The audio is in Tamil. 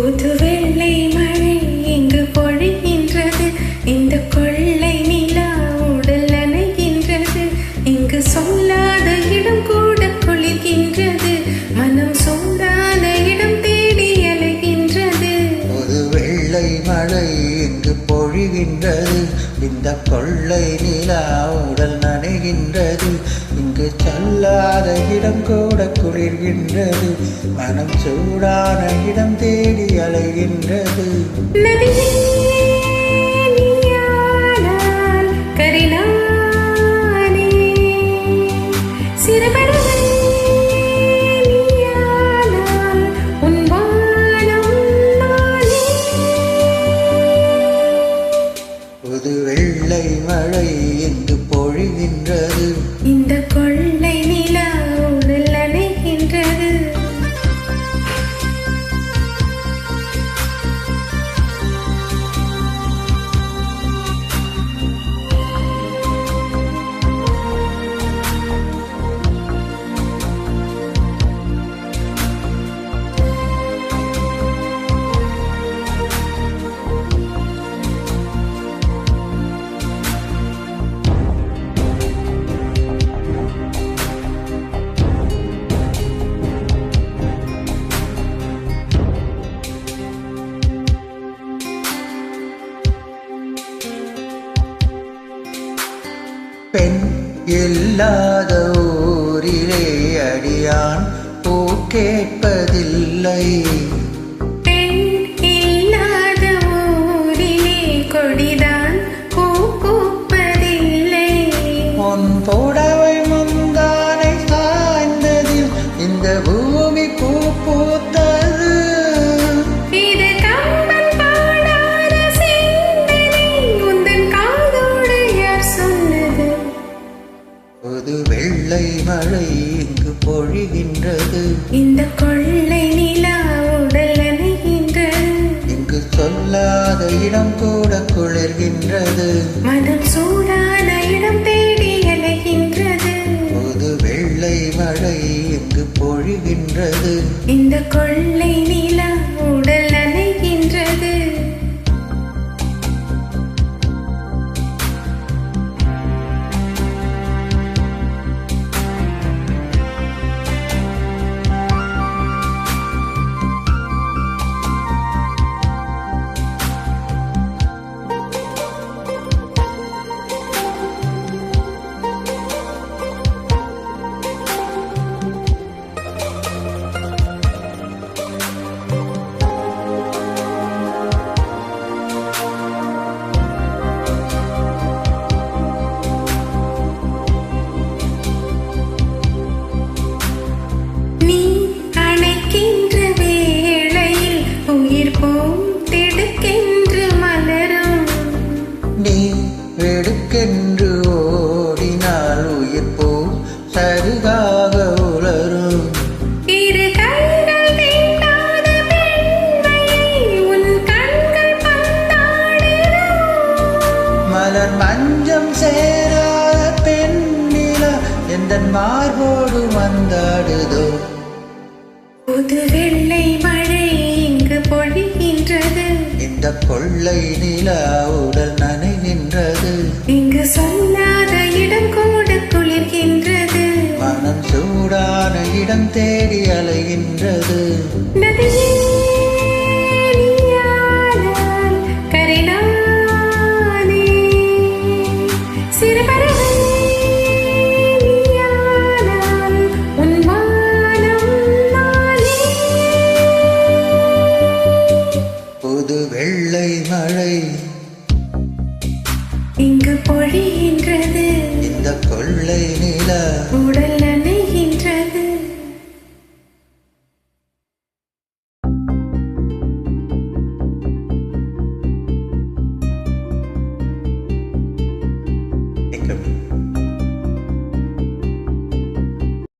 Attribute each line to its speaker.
Speaker 1: புது வெள்ளை மழை இங்கு பொழிகின்றது. இந்த கொள்ளை நிலா உடல் நனைகின்றது. இங்கு சொல்லாத இடம் கூட குளிர்கின்றது. மனம் சூடான இடம் தேடி அலைகின்றது.
Speaker 2: புது வெள்ளை மழை இங்கு பொழிகின்றது. இந்த கொள்ளை நிலா உடல் நனைகின்றது. இங்கு சொல்லாத இடம் கூட குளிர்கின்றது. மனம் சூடான இடம் தேடி அலைகின்றது. புது வெள்ளை மழை இங்கு பொழிகின்றது.
Speaker 1: இந்த கொள்ளை நிலா உடல் நனைகின்றது.
Speaker 2: பெண் இல்லாத ஊரிலே அடியான் பூ கேட்பதில்லை.
Speaker 1: பெண் இல்லாத ஊரிலே கொடிதான் பூ பூப்பதில்லை.
Speaker 2: உன் புடவை முந்தானை சாய்ந்ததில் இந்த பூமி பூ பூத்தது.
Speaker 1: இது கம்பன் பாடாத சிந்தனை, உந்தன் காதோடு யார் சொன்னது?
Speaker 2: புது வெள்ளை மழை இங்கு பொழிகின்றது.
Speaker 1: இந்த கொள்ளை நிலா உடல் நனைகின்றது.
Speaker 2: இங்கு சொல்லாத இடம் கூட குளிர்கின்றது.
Speaker 1: மனம் சூடான இடம் தேடி அலைகின்றது.
Speaker 2: புது வெள்ளை மழை இங்கு பொழிகின்றது.
Speaker 1: இந்த கொள்ளை நிலா உடல் நனைகின்றது.
Speaker 2: வெடுக்கென்று ஓடினால் உயிர் போ சருகாக உலரும்.
Speaker 1: இரு கைகள் தீண்டாத பெண்மையை உன் கண்கள் பந்தாடுதோ.
Speaker 2: மலர் மஞ்சம் சேராத பெண்ணிலா எந்த மார்போடு வந்தாடுதோ.
Speaker 1: புது வெள்ளை மழை இங்கு பொழிகின்றது.
Speaker 2: இந்த கொள்ளை நிலா உடல் நனைகின்றது.
Speaker 1: இங்கு சொல்லாத இடம் கூட குளிர்கின்றது.
Speaker 2: மனம் சூடான இடம் தேடி அலைகின்றது.
Speaker 1: நதியே நீயானால் கரைநானே, சிறு பறவை நீயானால் உன் வானம் நானே.
Speaker 2: புது வெள்ளை மழை
Speaker 1: இங்கு பொழிகின்றது.
Speaker 2: இந்த கொள்ளை நிலா
Speaker 1: உடல் நனைகின்றது.
Speaker 2: Think of